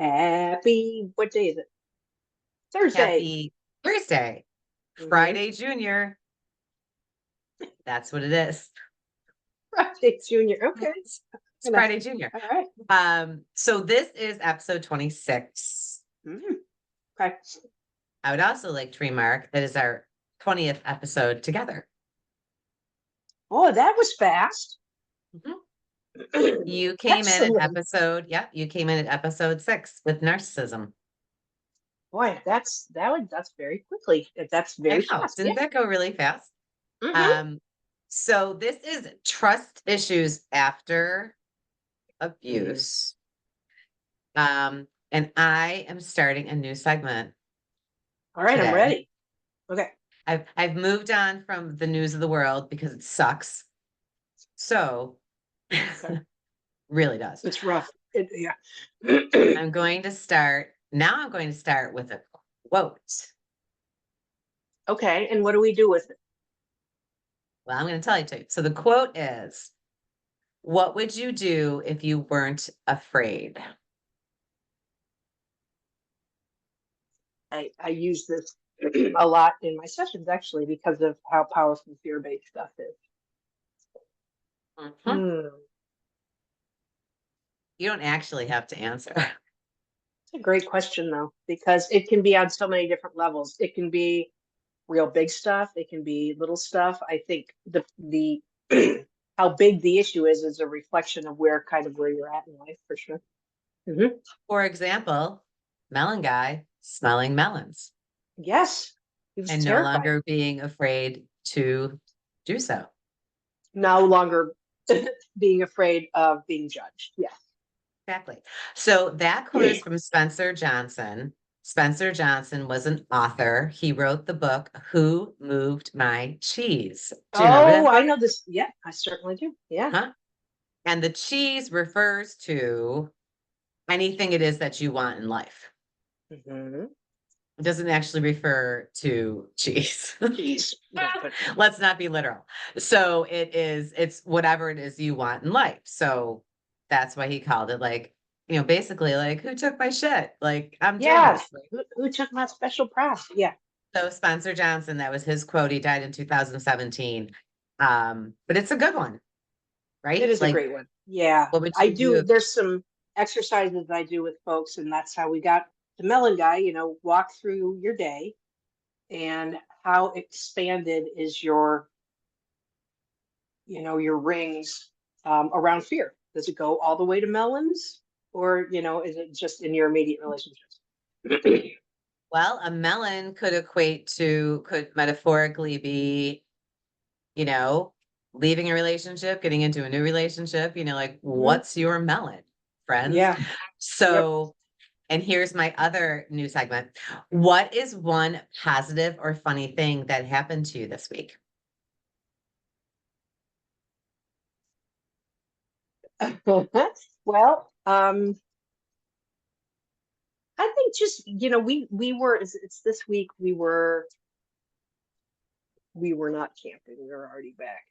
What day is it? Thursday. Happy Thursday, Mhm. Friday Junior. That's what it is. Friday, Junior. Okay. It's And Friday Junior. all right. So this is episode 26. Mm, okay. I would also like to remark that is our 20th episode together. Oh, that was fast. Mhm. You came in at Excellent. you came in at episode 6 with narcissism. Boy, that's very quickly. That's I very know. fast. Yeah. Didn't that go really fast? Hmm. Um, so this is trust issues after abuse. And I am starting a new segment All right, I'm today. ready. Okay. I've moved on from the news of the world because it sucks. So Okay. really does. It's rough. Yeah. I'm going to start with a quote. Okay. And what do we do with it? Well, I'm going to tell you too. So the quote is, what would you do if you weren't afraid? I use this a lot in my sessions actually because of how powerful fear-based stuff is. Mhm. Hmm. You don't actually have to answer. It's a great question though, because it can be on so many different levels. It can be real big stuff. It can be little stuff. I think the how big the issue is a reflection of where you're at in life for sure. Hmm. For example, melon guy smelling melons Yes, he was and no terrified. longer being afraid to do so. No longer being afraid of being judged. Yeah. Exactly. So that quote is from Spencer Johnson. Spencer Johnson was an author. He wrote the book Who Moved My Cheese? Do you remember Oh, that I book? know this. Yeah, I certainly do. Yeah. Huh? And the cheese refers to anything it is that you want in life. Hmm. It doesn't actually refer to cheese. Jeez. Yeah, but Let's not be literal. So it's whatever it is you want in life. So that's why he called it like, basically like, who took my shit? Like, I'm yeah, Janice. Like, who took my special prize? Yeah, so Spencer Johnson, that was his quote. He died in 2017. But it's a good one, it right? is a Like, great one. Yeah, what would I you do do. if There's some exercises I do with folks, and that's how we got the melon guy. Walk through your day and how expanded is your rings around fear. Does it go all the way to melons, or is it just in your immediate relationships? well, a melon could metaphorically be, you know, leaving a relationship, getting into a new relationship, like Hmm. what's your melon, friends? Yeah. Yep. So, and here's my other new segment. What is one positive or funny thing that happened to you this week? Well, I think just we were it's this week we were not camping. We were already back.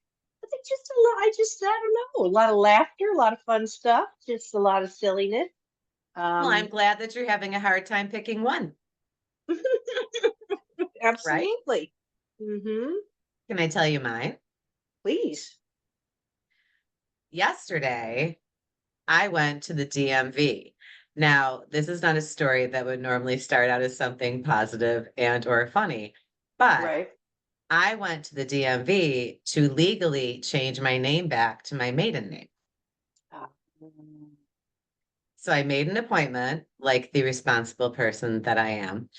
I think just a lot. I don't know, a lot of laughter, a lot of fun stuff, just a lot of silliness. Well, I'm Um, glad that you're having a hard time picking one, right? absolutely. Mm-hmm. Can I tell you mine? Please. Yesterday, I went to the DMV. Now, this is not a story that would normally start out as something positive and or funny, but Right. I went to the DMV to legally change my name back to my maiden name. Uh, So I made an appointment, like the responsible person that I am.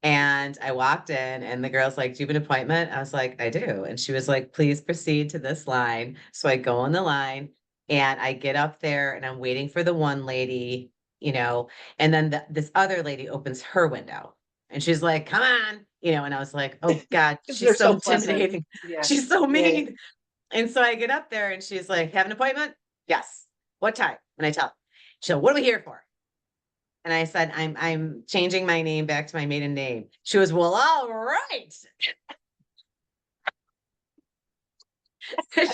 And I walked in, and the girl's like, "Do you have an appointment?" I was like, "I do." And she was like, "Please proceed to this line." So I go on the line and I get up there and I'm waiting for the one lady, and then this other lady opens her window and she's like, "Come on." And I was like, "Oh God, because they're she's so so pleasant. intimidating. Yeah. She's so Yeah. Yeah. mean." And so I get up there and she's like, "Have an appointment?" "Yes." "What time?" And I tell her. She'll, "What are we here for?" And I said, I'm changing my name back to my maiden name. She was, "Well, all right."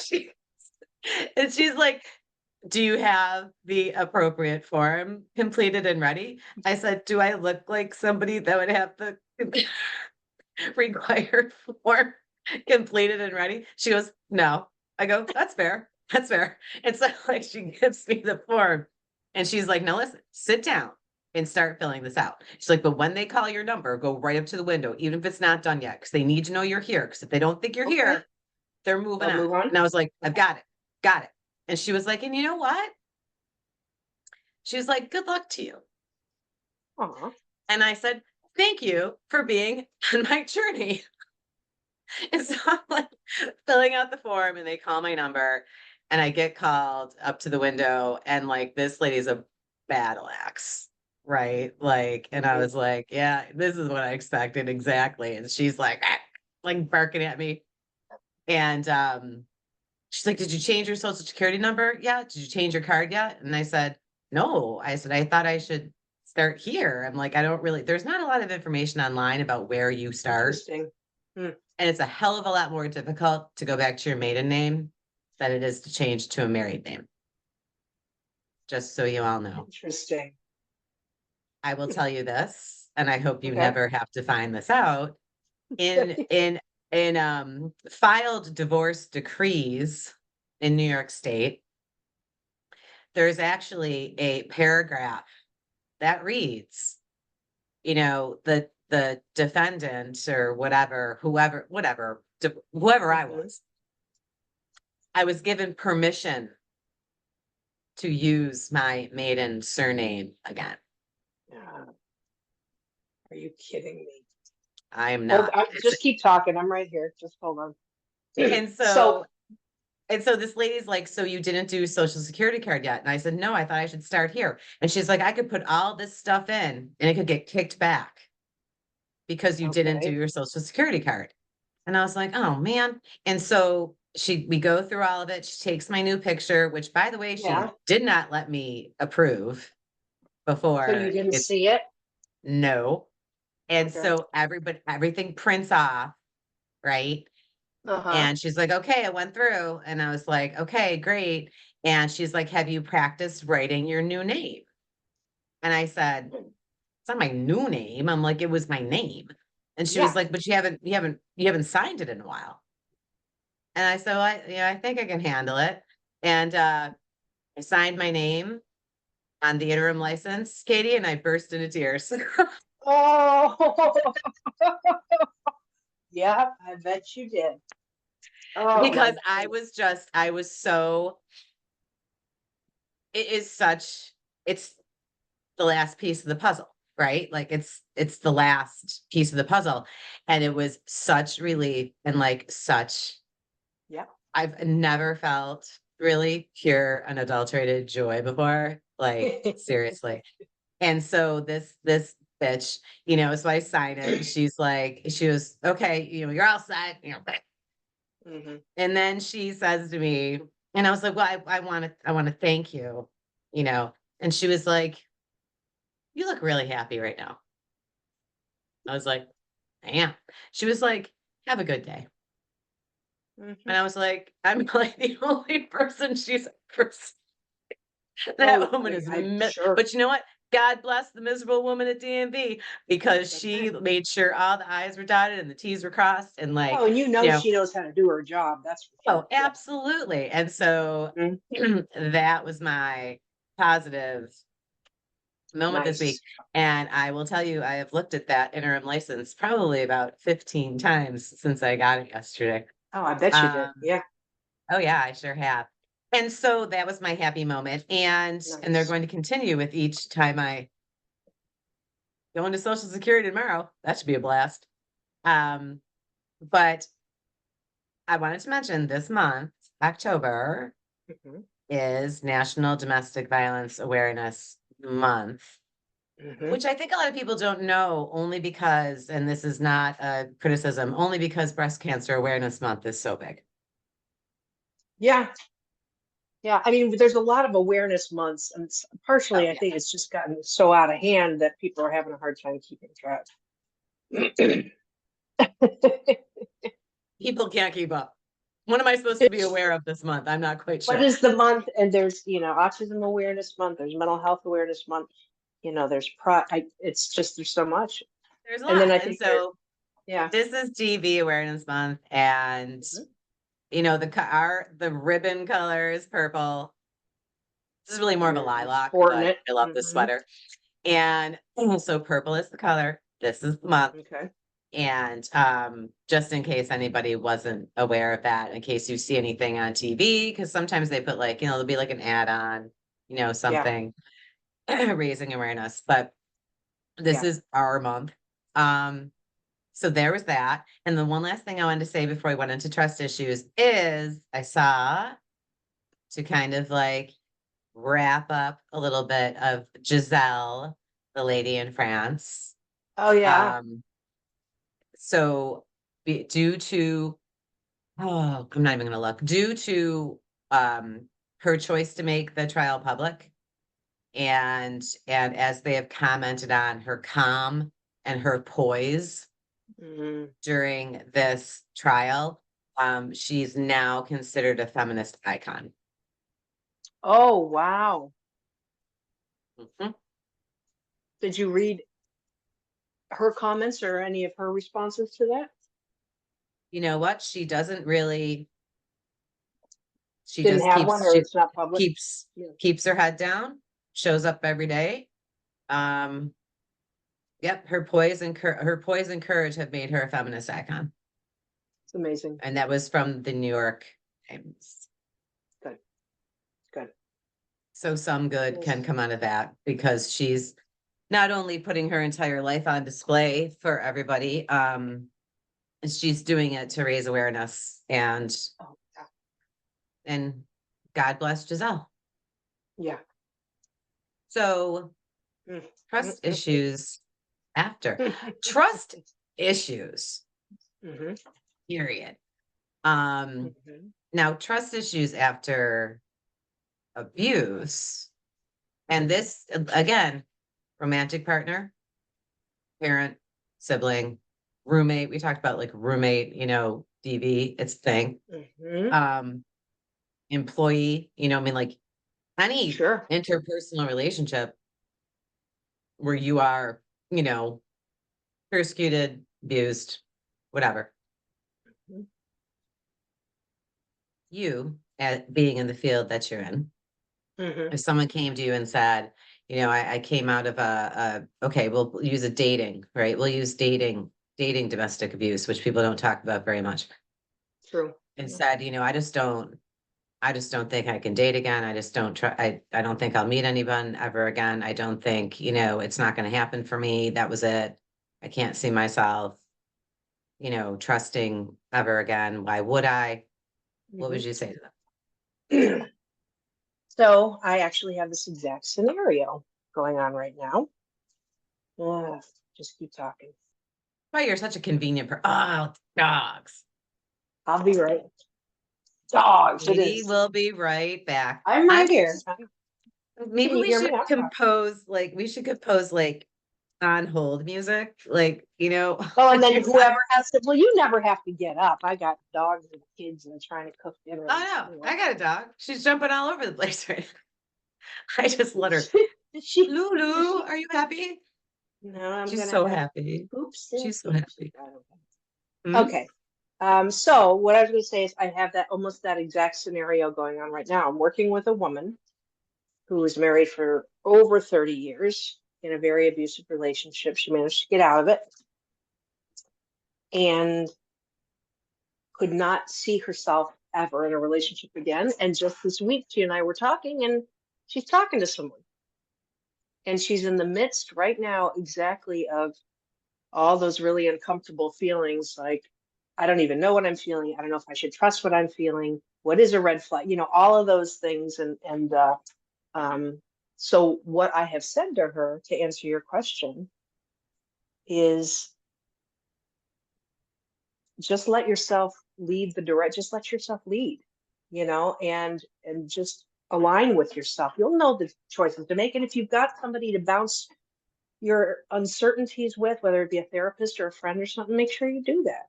she, and she's like, do you have the appropriate form completed and ready? I said, do I look like somebody that would have the required form completed and ready? She goes, no. I go, that's fair. That's fair. And so like she gives me the form and she's like, no, listen, sit down and start filling this out. She's like, but when they call your number, go right up to the window, even if it's not done yet, because they need to know you're here. Because if they don't think you're Okay. here, they're moving They'll on. move on? And I was like, I've got it. Got it. And she was like, and you know what? She was like, good luck to you. Aw. And I said, thank you for being on my journey. And so I'm like filling out the form and they call my number and I get called up to the window and like this lady's a battle axe, right? Like, and I was like, yeah, this is what I expected exactly. And she's like, "Ah," like barking at me. And she's like, did you change your social security number? Yeah. Did you change your card yet? And I said, no. I said, I thought I should start here. I'm like, I don't really, there's not a lot of information online about where you start. Interesting. And it's a hell of a lot more difficult to go back to your maiden name than it is to change to a married name. Just so you all know. Interesting. I will tell you this, and I hope you Okay. never have to find this out. In filed divorce decrees in New York State, there's actually a paragraph that reads, you know, the defendant or whatever, whoever I was, I was given permission to use my maiden surname again. Are you kidding me? I am not. Just keep talking. I'm right here. Just hold on. And so this lady's like, so you didn't do social security card yet? And I said, no, I thought I should start here. And she's like, I could put all this stuff in and it could get kicked back because you didn't do your social security card. And I was like, oh man. And so we go through all of it. She takes my new picture, which by the way, she did not let me approve before. So you didn't see it? No. And so everything prints off, right? And she's like, okay, I went through. And I was like, okay, great. And she's like, have you practiced writing your new name? And I said, it's not my new name. I'm like, it was my name. And she was like, but you haven't signed it in a while. And I said, well, I think I can handle it. And I signed my name on the interim license, Katie, and I burst into tears. Oh, yeah, I bet you did. Oh, because I was so, it's the last piece of the puzzle, right? Like it's the last piece of the puzzle. And it was such relief and like I've never felt really pure, unadulterated joy before. Like seriously. And so this bitch, so I sign it and she was, okay, you're all set, And then she says to me, and I was like, well, I want to thank you, and she was like, you look really happy right now. I was like, I am. She was like, have a good day. And I was like, I'm like the only person she's ever seen. That woman is, but you know what? God bless the miserable woman at DMV because she made sure all the I's were dotted and the T's were crossed. And like, she knows how to do her job. That's for sure. Oh, absolutely. And so that was my positive moment this week. And I will tell you, I have looked at that interim license probably about 15 times since I got it yesterday. Oh, I bet you did. Yeah. Oh yeah, I sure have. And so that was my happy moment. And they're going to continue with each time I go into Social Security tomorrow. That should be a blast. But I wanted to mention this month, October, is National Domestic Violence Awareness Month, which I think a lot of people don't know only because, and this is not a criticism, only because Breast Cancer Awareness Month is so big. Yeah. Yeah. I mean, there's a lot of awareness months, and partially, I think it's just gotten so out of hand that people are having a hard time keeping track. People can't keep up. What am I supposed to be aware of this month? I'm not quite What sure. is the month? And there's, Autism Awareness Month, there's Mental Health Awareness Month, there's it's just, there's so much. There's a And then lot. I And think there's, so yeah. this is DV Awareness Month, and the ribbon color is purple. This is really more of a You're lilac, sporting but it. I love this sweater. And so purple is the color. This is the month. Okay. And just in case anybody wasn't aware of that, in case you see anything on TV, because sometimes they put like, there'll be like an ad on, something raising awareness. But this Yeah. is our month. So there was that. And the one last thing I wanted to say before I went into trust issues is I saw, to kind of like wrap up a little bit of Giselle, the lady in France. Oh yeah. So due to, I'm not even going to look, due to her choice to make the trial public, and as they have commented on her calm and her poise during this trial, she's now considered a feminist icon. Oh wow. Mhm. Did you read her comments or any of her responses to that? You know what? She doesn't really. She Didn't just have one, or it's not public? Yeah. keeps her head down, shows up every day. Yep, her poise and courage have made her a feminist icon. It's amazing. And that was from the New York Times. Good. So some good Yes. can come out of that, because she's not only putting her entire life on display for everybody, she's doing it to raise awareness, and Oh, yeah. and God bless Giselle. Yeah. So trust issues after trust issues, period. Now trust issues after abuse, and this again, romantic partner, parent, sibling, roommate. We talked about like roommate, DV, it's a thing. Employee, I mean, like any Sure. interpersonal relationship where you are, persecuted, abused, whatever. You, at being in the field that you're in, if someone came to you and said, I came out of okay, we'll use a dating, right? We'll use dating domestic abuse, which people don't talk about very much. True. And said, I just don't think I can date again. I just don't try. I don't think I'll meet anyone ever again. I don't think, it's not going to happen for me. That was it. I can't see myself, trusting ever again. Why would I? What would you say to them? So I actually have this exact scenario going on right now. Just keep talking. Why you're such a convenient oh, dogs. I'll be right. Dogs. We will be right back. I'm right here. Maybe we should compose like on hold music, like, Oh, and then whoever has to, well, you never have to get up. I got dogs and kids and trying to cook dinner. Oh no, I got a dog. She's jumping all over the place right now. I just let her. Lulu, are you happy? No, she's so happy. Oops. She's so happy. Okay. So what I was going to say is I have almost that exact scenario going on right now. I'm working with a woman who was married for over 30 years in a very abusive relationship. She managed to get out of it and could not see herself ever in a relationship again. And just this week, she and I were talking, and she's talking to someone. And she's in the midst right now exactly of all those really uncomfortable feelings, like, I don't even know what I'm feeling. I don't know if I should trust what I'm feeling. What is a red flag? All of those things. So what I have said to her, to answer your question, is just let yourself lead just let yourself lead, and just align with yourself. You'll know the choices to make. And if you've got somebody to bounce your uncertainties with, whether it be a therapist or a friend or something, make sure you do that.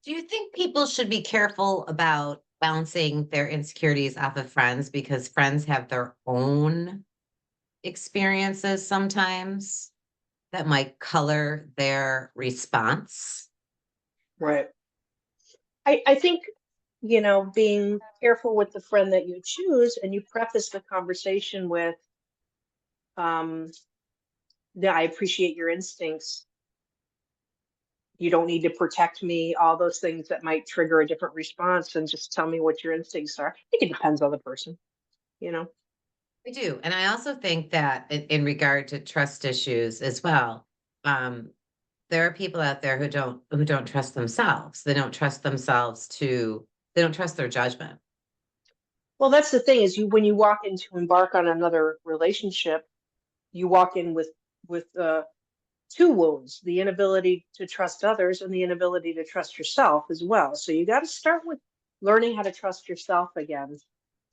Do you think people should be careful about bouncing their insecurities off of friends because friends have their own experiences sometimes that might color their response? Right. I think, being careful with the friend that you choose, and you preface the conversation with, um, yeah, I appreciate your instincts. You don't need to protect me, all those things that might trigger a different response, and just tell me what your instincts are. I think it depends on the person, you know? I do. And I also think that in regard to trust issues as well, um, there are people out there who don't trust themselves. They don't trust their judgment. Well, that's the thing is, when you walk in to embark on another relationship, you walk in with two wounds: the inability to trust others and the inability to trust yourself as well. So you got to start with learning how to trust yourself again,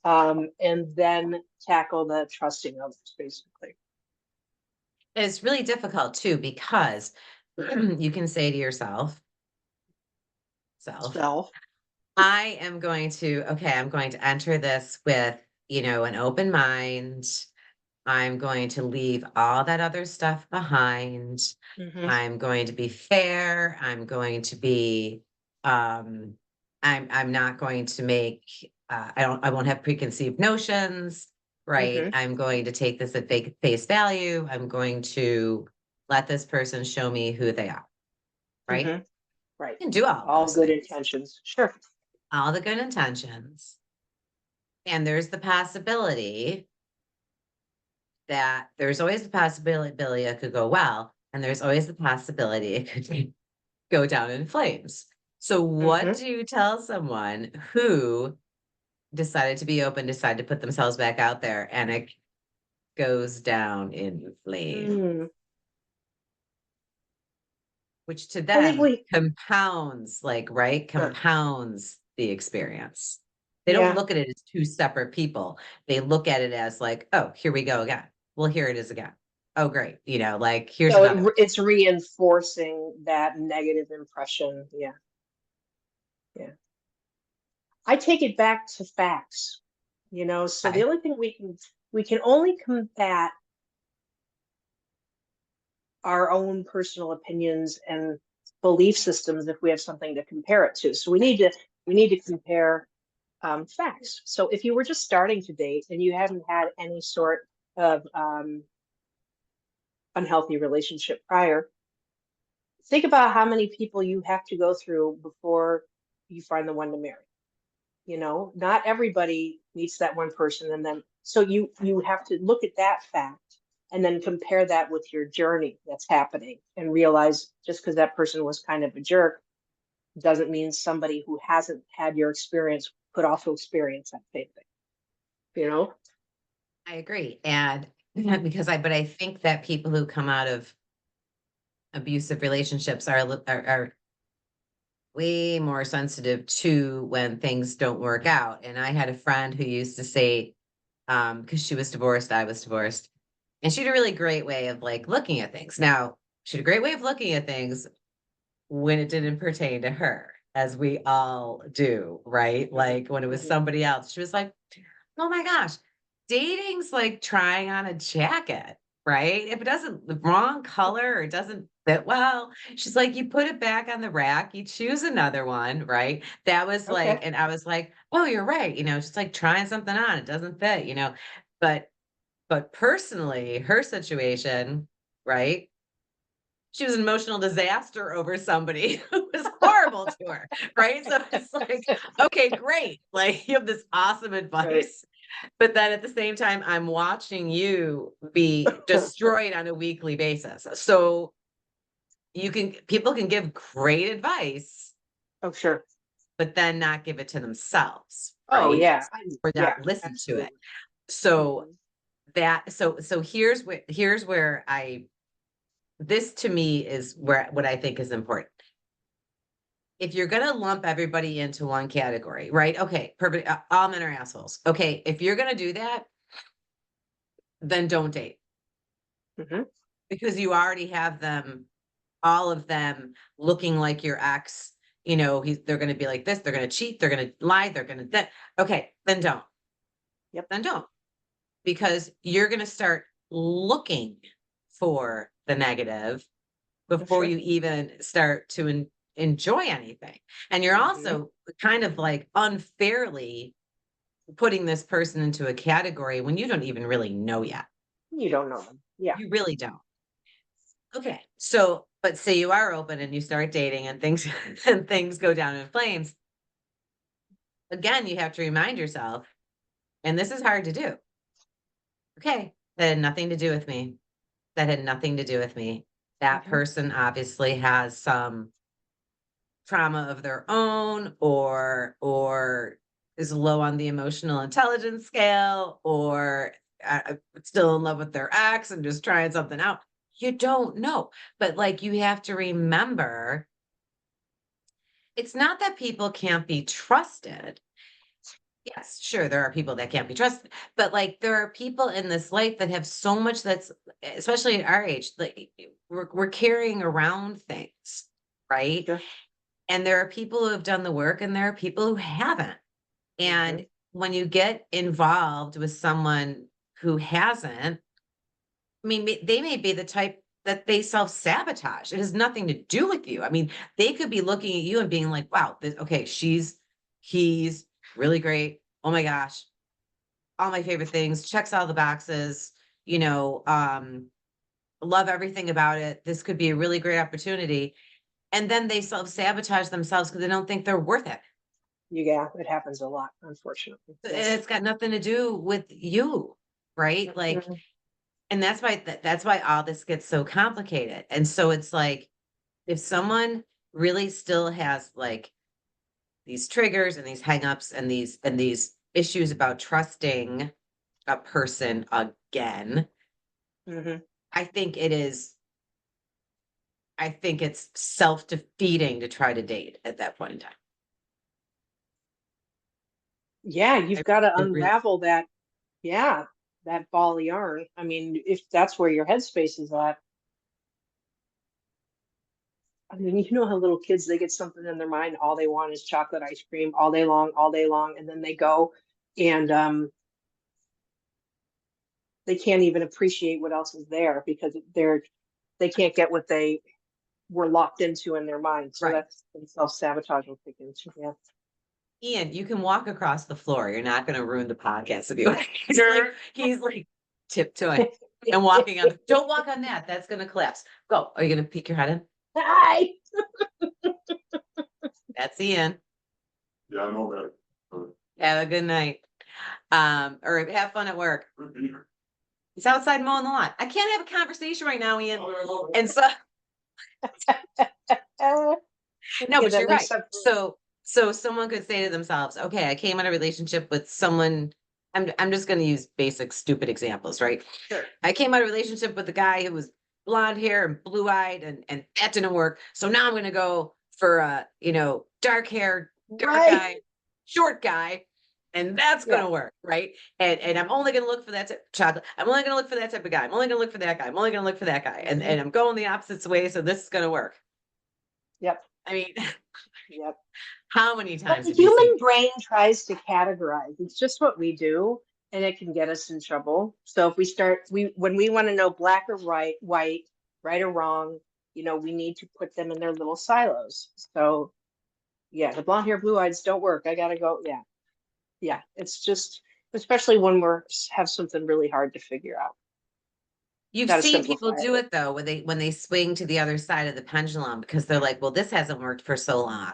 and then tackle the trusting others, basically. And it's really difficult too because you can say to yourself, self, Self. I'm going to enter this with, an open mind. I'm going to leave all that other stuff behind. Hmm. I'm going to be fair. Um, I'm not going to make, I won't have preconceived notions, right? Hmm. I'm going to take this at face value. I'm going to let this person show me who they are, right? Hmm. Right. You can do all of All those good things, intentions. Sure. all the good intentions. And there's the possibility that there's always the possibility it could go well, and there's always the possibility it could go down in flames. So, what Hmm. do you tell someone who decided to be open, decided to put themselves back out there, and it goes down in flames, Mm. which to I think them we, compounds, right? sure. Compounds the experience. They don't Yeah. look at it as two separate people. They look at it as like, oh, here we go again. Well, here it is again. Oh, great. Here's So another one. it's reinforcing that negative impression. Yeah. Yeah. I take it back to facts, so the Okay. only thing we can only combat our own personal opinions and belief systems if we have something to compare it to. So we need to compare, facts. So if you were just starting to date and you haven't had any sort of, unhealthy relationship prior, think about how many people you have to go through before you find the one to marry. Not everybody meets that one person, and then so you have to look at that fact and then compare that with your journey that's happening, and realize just because that person was kind of a jerk doesn't mean somebody who hasn't had your experience could also experience that same thing. I agree. And but I think that people who come out of abusive relationships are way more sensitive to when things don't work out. And I had a friend who used to say, because she was divorced, I was divorced, and she had a really great way of looking at things. Now, she had a great way of looking at things when it didn't pertain to her, as we all do, right? Hmm. Like when it was Hmm. somebody else, she was like, oh my gosh, dating's like trying on a jacket, right? If it doesn't, the wrong color or it doesn't fit well, she's like, you put it back on the rack, you choose another one, right? That was Okay. and I was like, oh, you're right. Just like trying something on, it doesn't fit, but, personally, her situation, right? She was an emotional disaster over somebody who was horrible to her, right? So it's like, okay, great. Like you have this awesome Right. advice, but then at the same time, I'm watching you be destroyed on a weekly basis. So people can give great advice, Oh, sure. but then not give it to themselves, Oh, right? yeah. Or Yeah, not listen to it. absolutely. So Hmm. so here's where this to me is where what I think is important. If you're going to lump everybody into one category, right? Okay, perfect. All men are assholes. Okay, if you're going to do that, then don't date Hmm. because you already have them, all of them looking like your ex, they're going to be like this, they're going to cheat, they're going to lie, they're going to that. Okay, then don't. Yep. Then don't. Because you're going to start looking for the negative before sure. you even start to enjoy anything. And you're Mhm. also kind of like unfairly putting this person into a category when you don't even really know yet. You don't know them. Yeah. You really don't. Okay. So, but say you are open and you start dating and things and things go down in flames. Again, you have to remind yourself, and this is hard to do. Okay, that had nothing to do with me. That had nothing to do with me. That Mhm. person obviously has some trauma of their own, or is low on the emotional intelligence scale, or still in love with their ex and just trying something out. You don't know. But like, you have to remember, it's not that people can't be trusted. Yes, sure, there are people that can't be trusted, but like, there are people in this life that have so much that's, especially at our age, like, we're carrying around things, right? Sure. And there are people who have done the work and there are people who haven't. And Mhm. when you get involved with someone who hasn't, I mean, they may be the type that they self-sabotage. It has nothing to do with you. I mean, they could be looking at you and being like, wow, okay, he's really great. Oh my gosh, all my favorite things, checks all the boxes, you know, love everything about it. This could be a really great opportunity. And then they self-sabotage themselves because they don't think they're worth it. Yeah, it happens a lot, unfortunately. And Yes. it's got nothing to do with you, right? Like, Mhm. and that's why all this gets so complicated. And so it's like, if someone really still has like these triggers and these hangups and these issues about trusting a person again, Mhm. I think it is, I think it's self-defeating to try to date at that point in time. Yeah, I you've got to really, unravel that. Yeah, that ball of yarn. I mean, if that's where your headspace is at. I mean, you know how little kids, they get something in their mind, all they want is chocolate ice cream all day long, and then they go and they can't even appreciate what else is there because they can't get what they were locked into in their mind. So right. that's self-sabotage will kick in. Yeah. Ian, you can walk across the floor. You're not going to ruin the podcast if you. He's like tiptoeing and walking on. Don't walk on that. That's going to collapse. Go. Are you going to peek your head in? Hi. That's Ian. Yeah, I know that. Have a good night. Or have fun at work. He's outside mowing the lawn. I can't have a conversation right now, Ian. And so, no, Yeah, but that you're right. makes sense. So someone could say to themselves, okay, I came in a relationship with someone. I'm just going to use basic, stupid examples, right? Sure. I came out of a relationship with a guy who was blonde hair and blue eyed, and that didn't work. So now I'm going to go for a, dark hair, dark Right. eye, short guy. And that's going Yeah. to work. Right. And I'm only going to look for that type of chocolate. I'm only going to look for that type of guy. I'm only going to look for that guy. I'm only going to look for that guy. And, Mhm. and I'm going the opposite way. So this is going to work. Yep. I mean, Yep. how many But times the have you seen? human brain tries to categorize. It's just what we do, and it can get us in trouble. So if we start, when we want to know black or white, right or wrong, we need to put them in their little silos. So yeah, the blonde hair, blue eyes don't work. I gotta go. Yeah, yeah. It's just, especially when have something really hard to figure out. You've Got to seen people simplify do it though, when they swing to the other side of the pendulum because they're like, well, this hasn't worked for so long.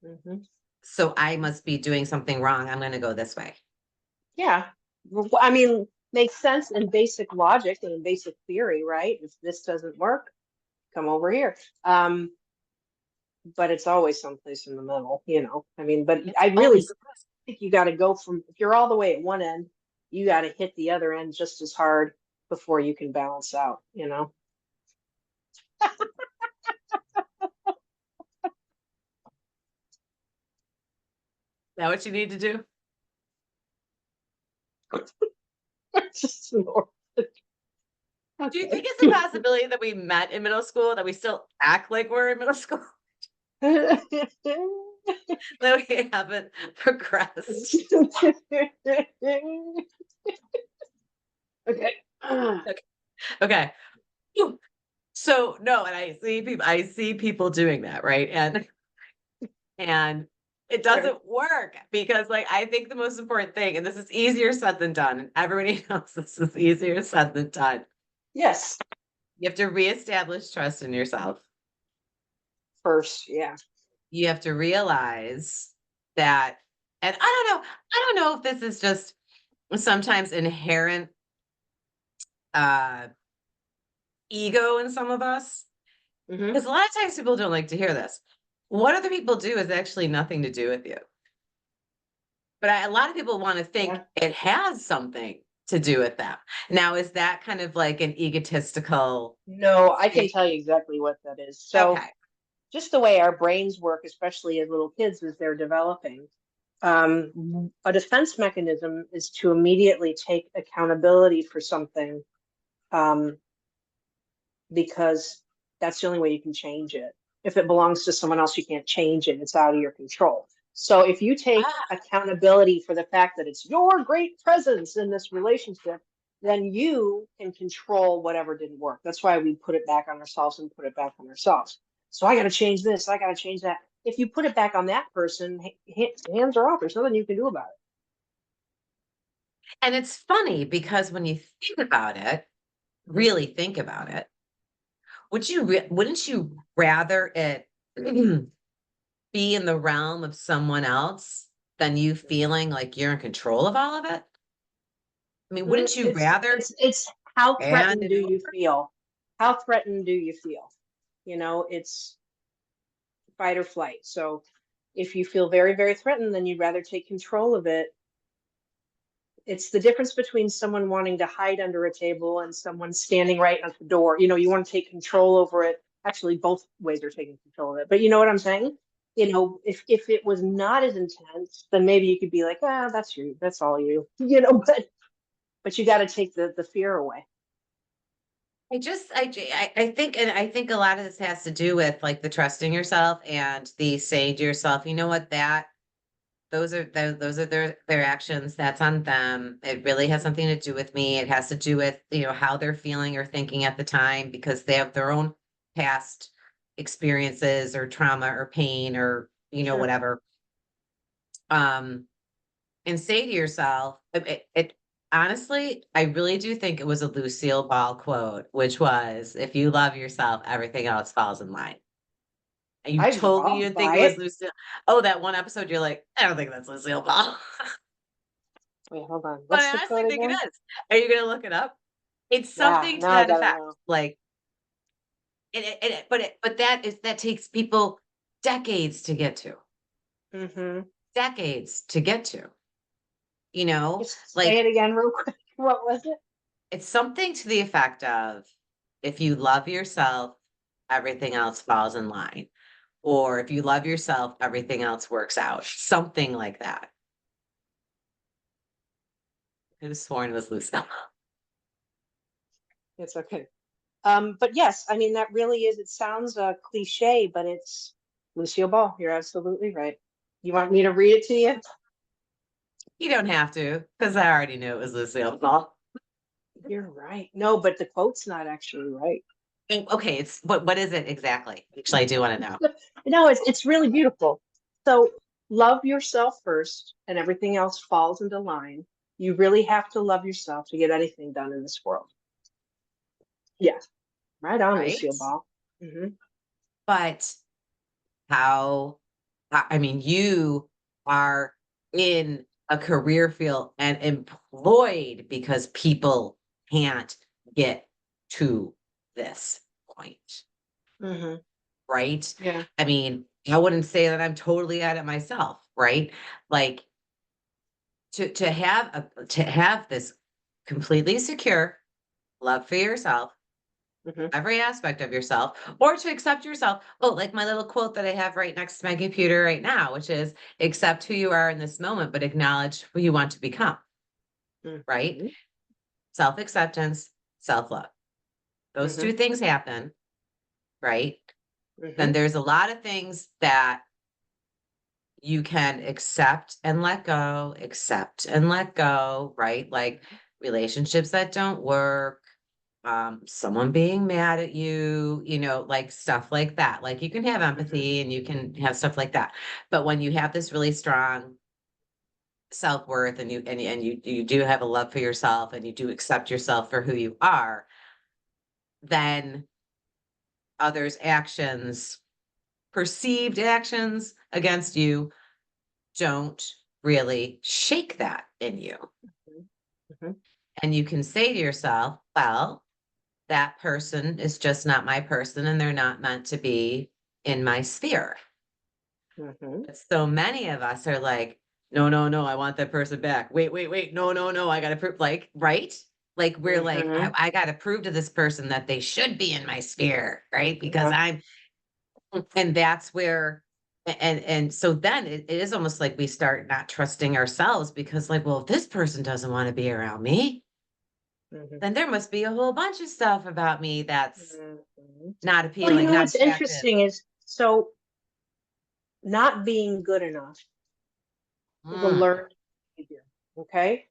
it. Hmm. So I must be doing something wrong. I'm going to go this way. Yeah. Well, I mean, makes sense in basic logic and in basic theory, right? If this doesn't work, come over here. But it's always someplace in the middle. I mean, but It's I really always think you got to go if you're all the way at one end, you got to hit the other end just as hard before you can balance out. that what you need to do. Just more. Do you Okay. think it's a possibility that we met in middle school, that we still act like we're in middle school? that we haven't progressed. Okay. Okay. Whew. So no, and I see people doing that, right? And it doesn't work because like I think the most important thing, and this is easier said than done, and everybody knows this is easier said than done. Yes. You have to reestablish trust in yourself. First, yeah. You have to realize that, and I don't know if this is just sometimes inherent uh ego in some of us. Hmm. Because a lot of times people don't like to hear this. What other people do is actually nothing to do with you. But a lot of people want to think Yeah. it has something to do with them. Now, is that kind of like an egotistical No, I can thing? tell you exactly what that is. So Okay. just the way our brains work, especially as little kids as they're developing, a defense mechanism is to immediately take accountability for something, um, because that's the only way you can change it. If it belongs to someone else, you can't change it. It's out of your control. So if you take Ah, accountability for the fact that it's your great presence in this relationship, then you can control whatever didn't work. That's why we put it back on ourselves and put it back on ourselves. So I got to change this. I got to change that. If you put it back on that person, hands are off. There's nothing you can do about and it's funny because when you think about it, it. really think about it, wouldn't you rather it be in the realm of someone else than you feeling like you're in control of all of it? I mean, Mm, wouldn't you It's rather it's it's how hand threatened it do you over? feel? How threatened do you feel? It's fight or flight. So if you feel very, very threatened, then you'd rather take control of it. It's the difference between someone wanting to hide under a table and someone standing right at the door. You want to take control over it. Actually, both ways are taking control of it. But you know what I'm saying? If it was not as intense, then maybe you could be like, ah, that's you, that's all you. But you got to take the fear away. I think, and I think a lot of this has to do with like the trusting yourself and the saying to yourself, you know what, those are their actions. That's on them. It really has something to do with me. It has to do with, how they're feeling or thinking at the time because they have their own past experiences or trauma or pain or, Sure. whatever. Um, and say to yourself, honestly, I really do think it was a Lucille Ball quote, which was, if you love yourself, everything else falls in line. And you told me you I'll didn't think buy it was it. Lucille. Oh, that one episode, you're like, I don't think that's Lucille Ball. Wait, hold on. But What's I the honestly quote think it again? is. Are you gonna look it up? It's Yeah, something to now I that gotta effect. know. Like, but that takes people decades to get to. Mm-hmm. Decades to get to. You know, Just say like it again real quick. What was it? it's something to the effect of, if you love yourself, everything else falls in line. Or if you love yourself, everything else works out. Something like that. I could have sworn it was Lucille. It's okay. But yes, I mean that really is. It sounds cliche, but it's Lucille Ball. You're absolutely right. You want me to read it to you? You don't have to, because I already knew it was Lucille Ball. You're right. No, but the quote's not actually right. Okay, it's what is it exactly? Actually, I do want to know. No, it's really beautiful. So love yourself first, and everything else falls into line. You really have to love yourself to get anything done in this world. Yeah, right on, Right? Lucille Ball. Hmm. But how, I mean, you are in a career field and employed because people can't get to this point, Hmm. right? Yeah. I mean, I wouldn't say that I'm totally at it myself, right? Like to have this completely secure love for yourself, Hmm. every aspect of yourself, or to accept yourself. Oh, like my little quote that I have right next to my computer right now, which is, accept who you are in this moment, but acknowledge who you want to become, right? Hmm. Self-acceptance, self-love. Those Hmm. two things happen, right? then there's a lot of things that you can accept and let go, right? Like relationships that don't work, someone being mad at you, like stuff like that. Like you can have empathy and you can have stuff like that. But when you have this really strong self-worth and you do have a love for yourself and you do accept yourself for who you are, then others' actions, perceived actions against you don't really shake that in you. Mhm. And you can say to yourself, well, that person is just not my person and they're not meant to be in my sphere. Mhm. But so many of us are like, no, no, no, I want that person back. Wait, no, no, no, I got to prove, like, right? Like, we're like, Mhm. I got to prove to this person that they should be in my sphere, right? Because Yeah. and that's where, and so then it is almost like we start not trusting ourselves because, like, well, if this person doesn't want to be around me, Mhm. then there must be a whole bunch of stuff about me that's Mhm. not Well, you appealing, know not what's attractive. interesting is so not being good enough is a Mm, learned behavior. Okay.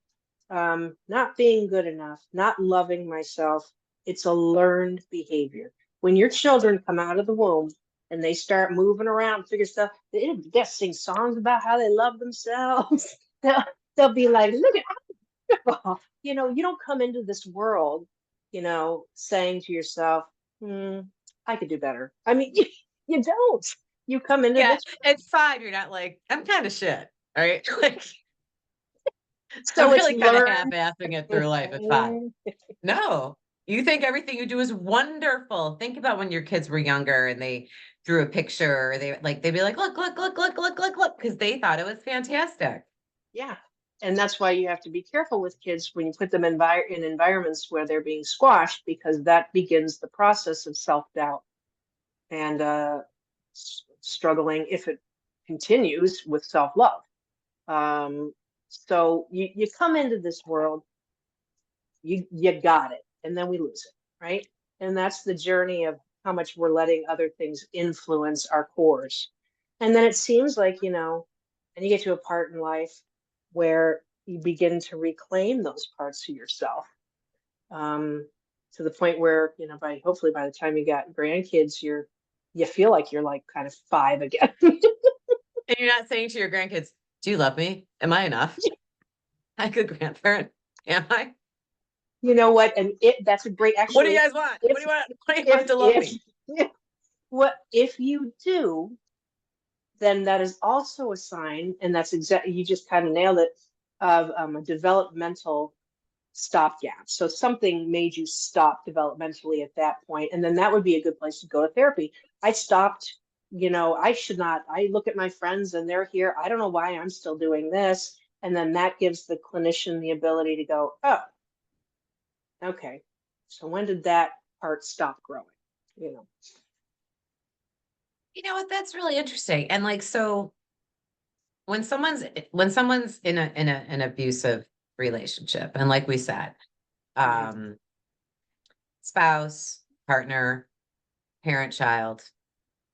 Not being good enough, not loving myself, it's a learned behavior. When your children come out of the womb and they start moving around, figure stuff, they'll sing songs about how they love themselves. they'll, they'll be like, look at how, you don't come into this world, saying to yourself, hmm, I could do better. I mean, you don't. You come into yeah, this. it's fine. You're not like, I'm kind of shit. All right. Like, I'm So it's really kind of learned. half-assing it through life. It's fine. No, you think everything you do is wonderful. Think about when your kids were younger and they drew a picture, or they'd be like, look, because they thought it was fantastic. Yeah. And that's why you have to be careful with kids when you put them in environments where they're being squashed, because that begins the process of self-doubt and struggling, if it continues, with self-love. So you come into this world, you got it, and then we lose it, right? And that's the journey of how much we're letting other things influence our cores. And then it seems like, and you get to a part in life where you begin to reclaim those parts of yourself, um, to the point where, hopefully by the time you got grandkids, you feel like you're like kind of five again. And you're not saying to your grandkids, do you love me? Am I enough? I good grandparent. Am I? You know what? And that's a great, What do you actually, guys want? What if do you want? What do you if want to love if me? what if you do, then that is also a sign, and that's exactly, you just kind of nailed it, of a developmental stopgap. So something made you stop developmentally at that point, and then that would be a good place to go to therapy. I stopped, I should not. I look at my friends and they're here. I don't know why I'm still doing this. And then that gives the clinician the ability to go, oh, okay. So when did that part stop growing? You know. You know what? That's really interesting. And like, so when someone's in an abusive relationship, and like we said, Mhm. um, spouse, partner, parent, child,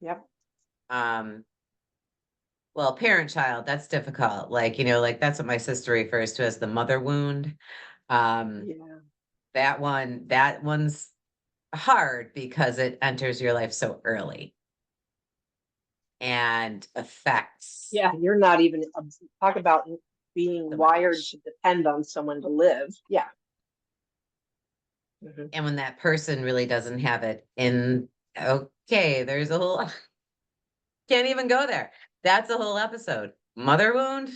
Yep. um, well, parent, child, that's difficult. Like, like that's what my sister refers to as the mother wound. Um, Yeah. that one's hard because it enters your life so early and affects Yeah. You're not even talk about being so wired much. to depend on someone to live. Yeah. Mhm. And when that person really doesn't have it in, okay, there's a whole, can't even go there. That's a whole episode. Mother wound.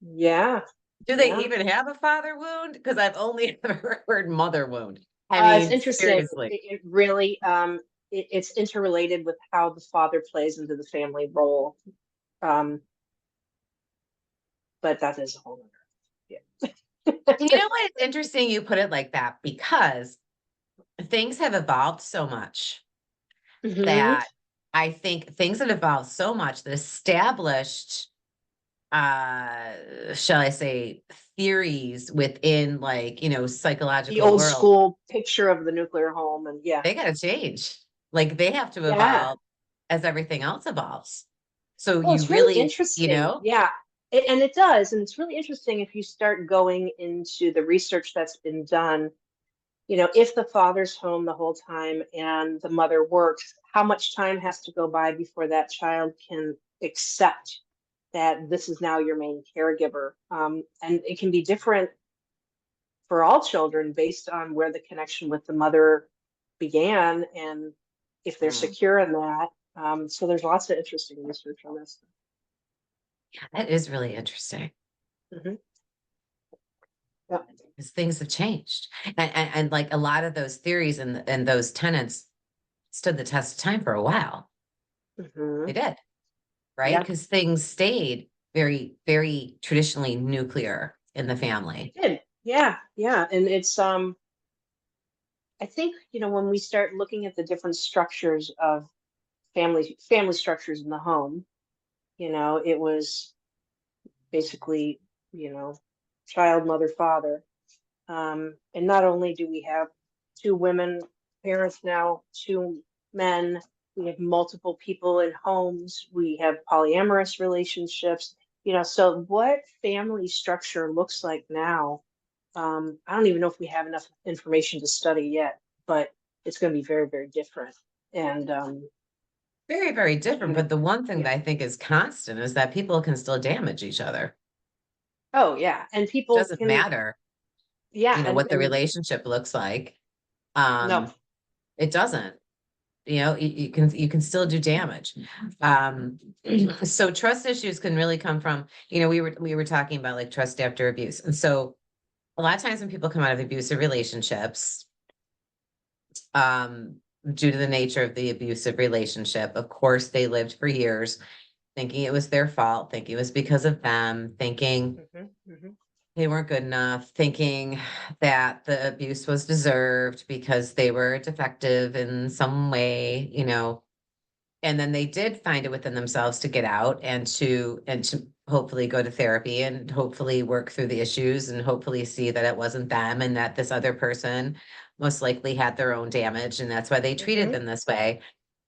Yeah. Do they Yeah. even have a father wound? Because I've only ever heard mother wound. I It's mean, interesting. seriously. It really, it's interrelated with how the father plays into the family role. Um, but that is a whole other. You Yeah. know what? It's interesting you put it like that because things have evolved so much Hmm. that I think things have evolved so much that established, shall I say, theories within, like, The psychological old world, school picture of the nuclear home, and yeah, they got to change. Like they have to yeah, evolve as everything else evolves. So Well, you it's really really, you interesting. know, Yeah. And it does. And it's really interesting if you start going into the research that's been done. If the father's home the whole time and the mother works, how much time has to go by before that child can accept that this is now your main caregiver? And it can be different for all children based on where the connection with the mother began and if they're mm, secure in that. So there's lots of interesting research on this. that is really interesting Mhm. Yeah. because things have changed. And like a lot of those theories and those tenets stood the test of time for a while. They Mhm. did, right? Yeah, Because things stayed very, very traditionally nuclear in the family. it did. Yeah, yeah. And it's I think, when we start looking at the different structures of family structures in the home, it was basically, you know, child, mother, father. And not only do we have two women parents now, two men, we have multiple people in homes, we have polyamorous relationships, so what family structure looks like now, I don't even know if we have enough information to study yet, but it's going to be very, very different. And Very, very different. you know, But the one thing yeah. that I think is constant is that people can still damage each other. Oh yeah, and people Doesn't can, matter, yeah, you know, and what the and relationship looks like. no, It doesn't. You know, you can still do damage. So trust issues can really come from, you know, we were talking about like trust after abuse. And so a lot of times when people come out of abusive relationships, um, due to the nature of the abusive relationship, of course, they lived for years thinking it was their fault, thinking it was because of them, thinking hmm hmm they weren't good enough, thinking that the abuse was deserved because they were defective in some way, you know. And then they did find it within themselves to get out and to hopefully go to therapy and hopefully work through the issues and hopefully see that it wasn't them and that this other person most likely had their own damage and that's why they treated hmm them this way.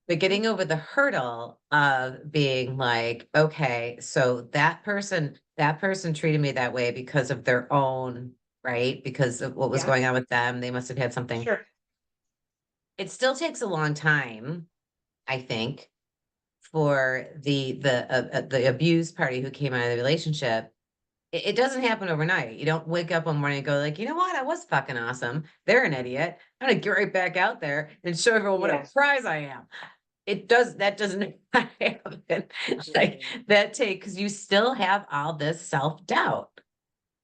But getting over the hurdle of being like, okay, so that person treated me that way because of their own, right? Because of what was yeah, going on with them. They must have had something. sure, It still takes a long time, I think, for the abused party who came out of the relationship. It doesn't happen overnight. You don't wake up one morning and go like, you know what? I was fucking awesome. They're an idiot. I'm gonna get right back out there and show everyone what a yeah. prize I am. That doesn't happen. Like Mhm. that take because you still have all this self-doubt.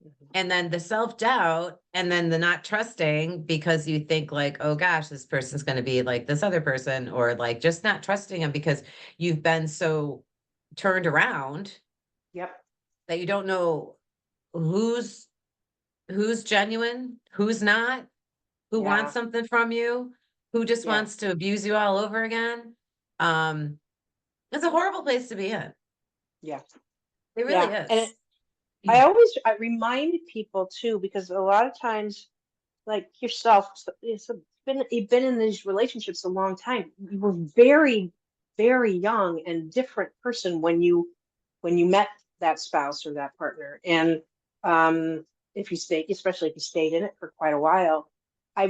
Mhm. And then the self-doubt and then the not trusting because you think like, oh gosh, this person's gonna be like this other person, or like just not trusting them because you've been so turned around Yep. that you don't know who's who's genuine, who's not, who wants Yeah. something from you, who just Yeah. wants to abuse you all over again. Um, it's a horrible place to be in. Yeah. It really Yeah. And is. I remind people too, because a lot of times, like yourself, you've been in these relationships a long time. You were very, very young and different person when you met that spouse or that partner. And if you stay, especially if you stayed in it for quite a while, try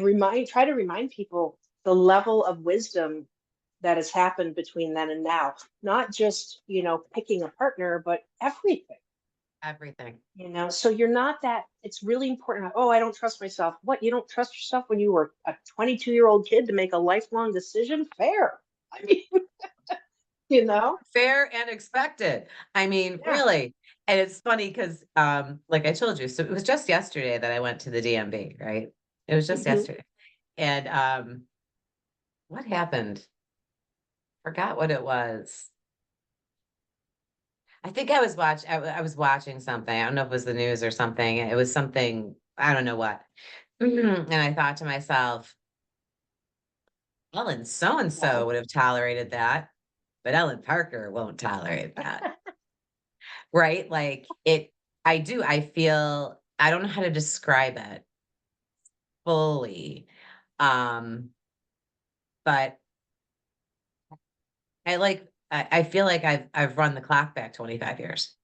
to remind people the level of wisdom that has happened between then and now. Not just, picking a partner, but everything. Everything. So you're not that, it's really important. Oh, I don't trust myself. What, you don't trust yourself when you were a 22-year-old kid to make a lifelong decision? Fair. I mean, you know? Fair and expected. I mean, Yeah. really. And it's funny because like I told you, so it was just yesterday that I went to the DMV, right? It was just hmm yesterday. And what happened? Forgot what it was. I think I was watching something. I don't know if it was the news or something. It was something, I don't know what. And I thought to myself, Ellen so and Yeah. so would have tolerated that, but Ellen Parker won't tolerate that. Right? Like I feel I don't know how to describe it fully. Um, but I feel like I've run the clock back 25 years.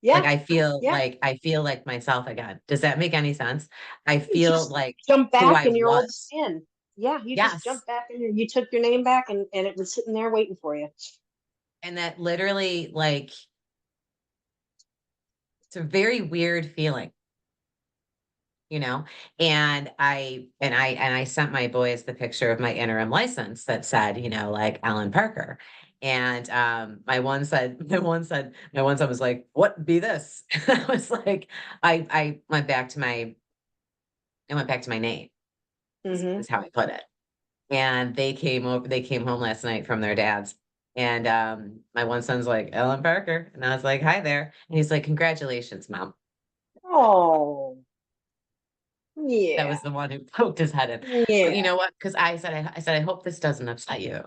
Like Yeah, yeah. I feel like myself again. Does that make any sense? I You feel just like jump who back I in your old was. skin. Yeah, you just Yes. jumped back in. You took your name back, and it was sitting there waiting for you. And that literally, like, it's a very weird feeling, you know? And I sent my boys the picture of my interim license that said, like Ellen Parker. And my one son was like, what be this? I was like, I went back to my name, Hmm. is how I put it. And they came home last night from their dad's. And my one son's like, Ellen Parker. And I was like, hi there. And he's like, congratulations, mom. Oh, That yeah, was the one who poked his head in. But you yeah. know what? Because I said, I hope this doesn't upset you.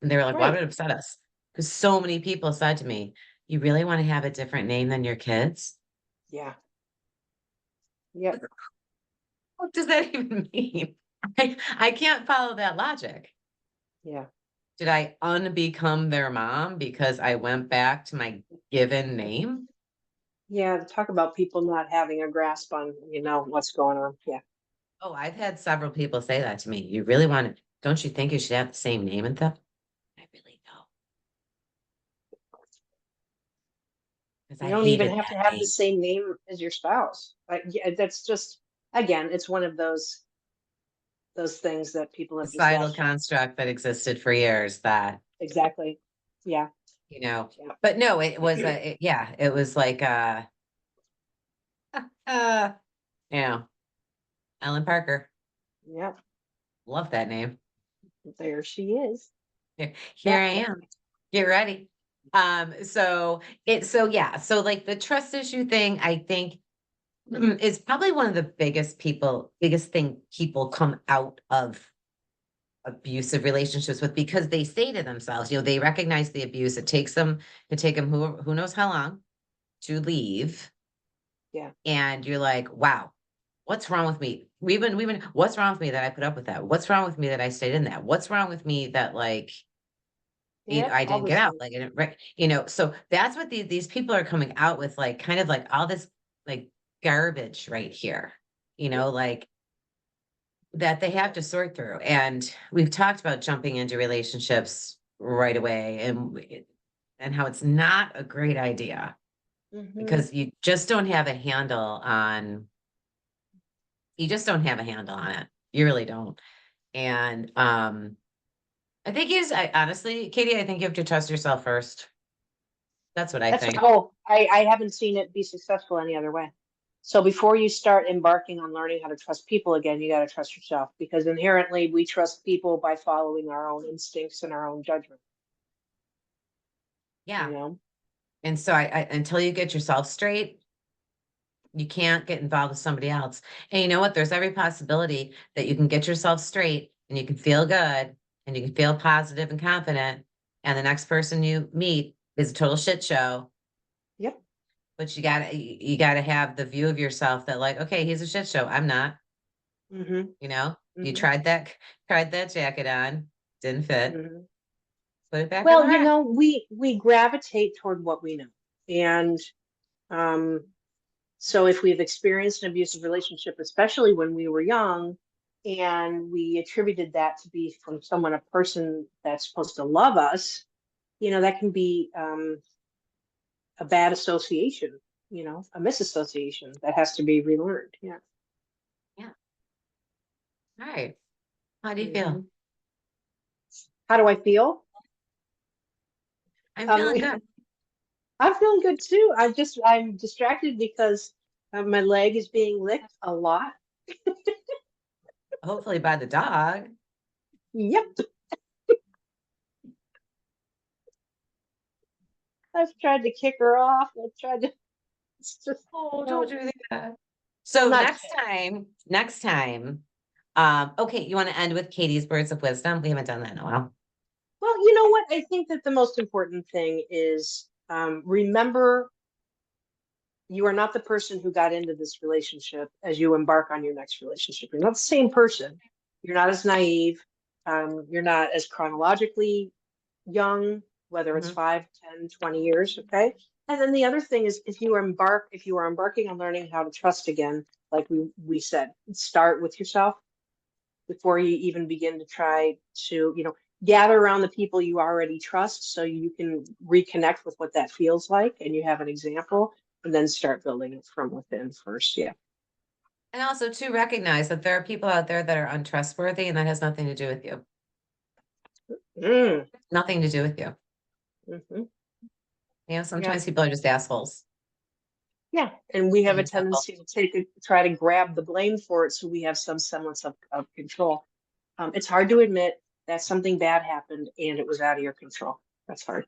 And they were like, why would Right. it upset us? Because so many people said to me, you really want to have a different name than your kids? Yeah. Yep. What does that even mean? I can't follow that logic. Yeah. Did I unbecome their mom because I went back to my given name? Yeah. Talk about people not having a grasp on, what's going on. Yeah. Oh, I've had several people say that to me. You really want to, don't you think you should have the same name and stuff? I really don't. Because You I don't even hated have to that have the name. same name as your spouse. Like, yeah, that's just, again, it's one of those things that people have just Societal latched on. construct that existed for years that, Exactly. Yeah. you know, Yeah. but no, it was yeah, it was like uh, you know, Ellen Parker. Yeah. Love that name. There she is. Here Yeah. I am. Get ready. So yeah, so like the trust issue thing, I think is probably one of the biggest thing people come out of abusive relationships with, because they say to themselves, they recognize the abuse. It take them who knows how long to leave. Yeah. And you're like, wow, what's wrong with me? What's wrong with me that I put up with that? What's wrong with me that I stayed in that? What's wrong with me that, like, Yeah. I All didn't those get out, things. like, I didn't, so that's what these people are coming out with, like, kind of like all this, like, garbage right here, Yeah. like, that they have to sort through. And we've talked about jumping into relationships right away, and how it's not a great idea Hmm. because you just don't have a handle on it. You really don't. And I think I honestly, Katie, I think you have to trust yourself first. That's what I That's think. oh, I haven't seen it be successful any other way. So before you start embarking on learning how to trust people again, you got to trust yourself, because inherently we trust people by following our own instincts and our own judgment, you Yeah. know? And so I until you get yourself straight, you can't get involved with somebody else. And you know what? There's every possibility that you can get yourself straight and you can feel good and you can feel positive and confident. And the next person you meet is a total shit show. Yep. But you gotta have the view of yourself that, like, okay, he's a shit show. I'm not, Hmm. you Hmm. tried that jacket on, didn't fit, Hmm. put it back in the Well, rack. we gravitate toward what we know. And um, so if we've experienced an abusive relationship, especially when we were young, and we attributed that to be from a person that's supposed to love us, that can be a bad association, a misassociation that has to be relearned. Yeah. Yeah. All right. How do you Hmm. feel? How do I feel? I'm Um, feeling good. I'm feeling good too. I'm distracted because my leg is being licked a lot. Hopefully by the dog. Yep. I've tried to kick her off. I've tried to, it's just, Oh, don't no, do that. well, So not next time, okay, you want to end with Katie's words of wisdom? We haven't done that in a while. Well, you know what? I think that the most important thing is remember you are not the person who got into this relationship as you embark on your next relationship. You're not the same person. You're not as naive. You're not as chronologically, young, whether it's Mhm. 5, 10, 20 years, okay? And then the other thing is if you are embarking on learning how to trust again, like we said, start with yourself before you even begin to try to, gather around the people you already trust so you can reconnect with what that feels like and you have an example and then start building it from within first. Yeah. And also to recognize that there are people out there that are untrustworthy and that has nothing to do with you. Mm, Nothing to do with you. hmm You know, Yeah. sometimes people are just assholes. Yeah. And we have Plain a and simple. tendency to try to grab the blame for it so we have some semblance of control. It's hard to admit that something bad happened and it was out of your control. That's hard.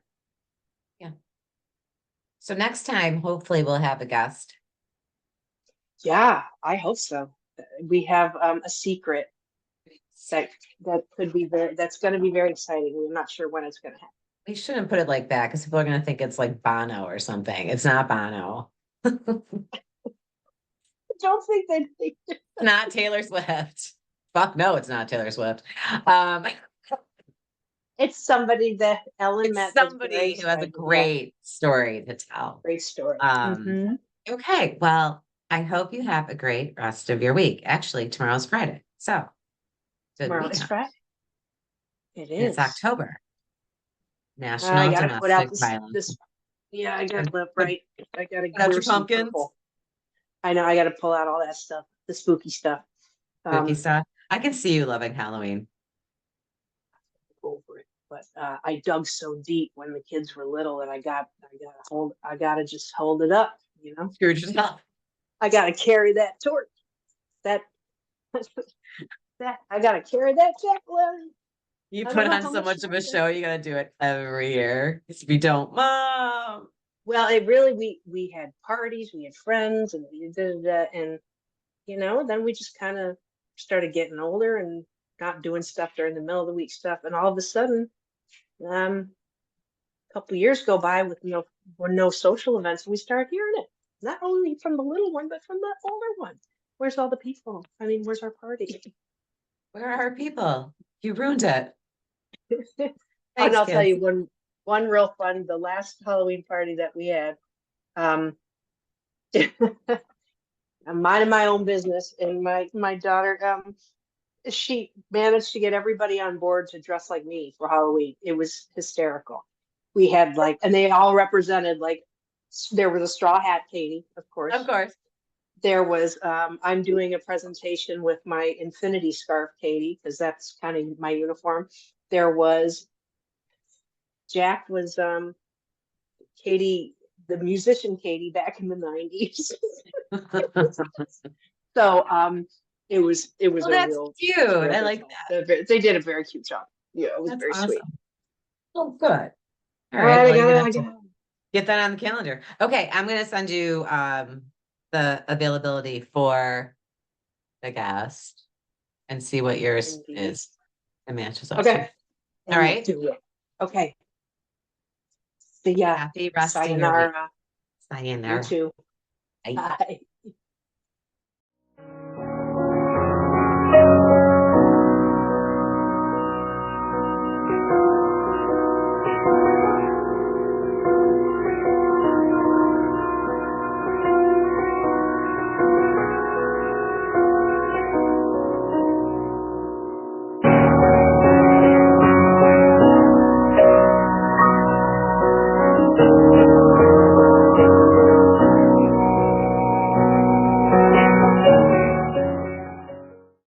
So next time, hopefully we'll have a guest. Yeah, I hope so. We have a secret that could be that's going to be very exciting. We're not sure when it's going to happen. We shouldn't put it like that because people are going to think it's like Bono or something. It's not Bono. I don't think that Not Taylor Swift. Fuck no, it's not Taylor Swift. Um, it's somebody that Ellen met it's that's very somebody who has a exciting. Yeah, great story to tell. great story. Um, Mhm. okay, well, I hope you have a great rest of your week. Actually, tomorrow's Friday. So good Tomorrow is weekend. Friday. It And it's is. October. I National got to put out Domestic Violence. this. Yeah, I got Put, to live put right. I got to out wear your some pumpkins, purple. I know. I got to pull out all that stuff, the spooky stuff. spooky stuff. I can see you loving Halloween. Over it. But I dug so deep when the kids were little that I gotta just hold it up, Screwed yourself. I gotta carry that torch. That that I gotta carry that jack-o'-lantern. You I don't put know on how so much much of a longer. show, you gotta do it every year. 'Cause if you don't, Mom. Well, it really we had parties, we had friends, and we did that, and then we just kind of started getting older and not doing stuff during the middle of the week stuff, and all of a sudden, a couple years go by with no social events, and we start hearing it not only from the little one but from the older one. Where's all the people? I mean, where's our party? Where are our people? You ruined it. And Thanks, I'll tell kids. you one real fun. The last Halloween party that we had, um, I'm minding my own business, and my daughter, she managed to get everybody on board to dress like me for Halloween. It was hysterical. We had and they all represented there was a straw hat, Katie, of Of course. course. There was I'm doing a presentation with my infinity scarf, Katie, because that's kind of my uniform. There was Jack was Katie, the musician Katie back in the 90s. So it was Well, a that's real cute. it was a real I good like time. that. They did a very cute job. Yeah, it was That's very sweet. awesome. Oh, good. All All right. right, Well, you're gonna have I to got get that on the calendar. Okay, I'm gonna send you the availability for the guest and see what yours Indeed. is and matches up to. Okay. All And right. do it. Okay. See ya. Happy rest of your week. Sayonara. You Sayonara. too. Bye. Bye.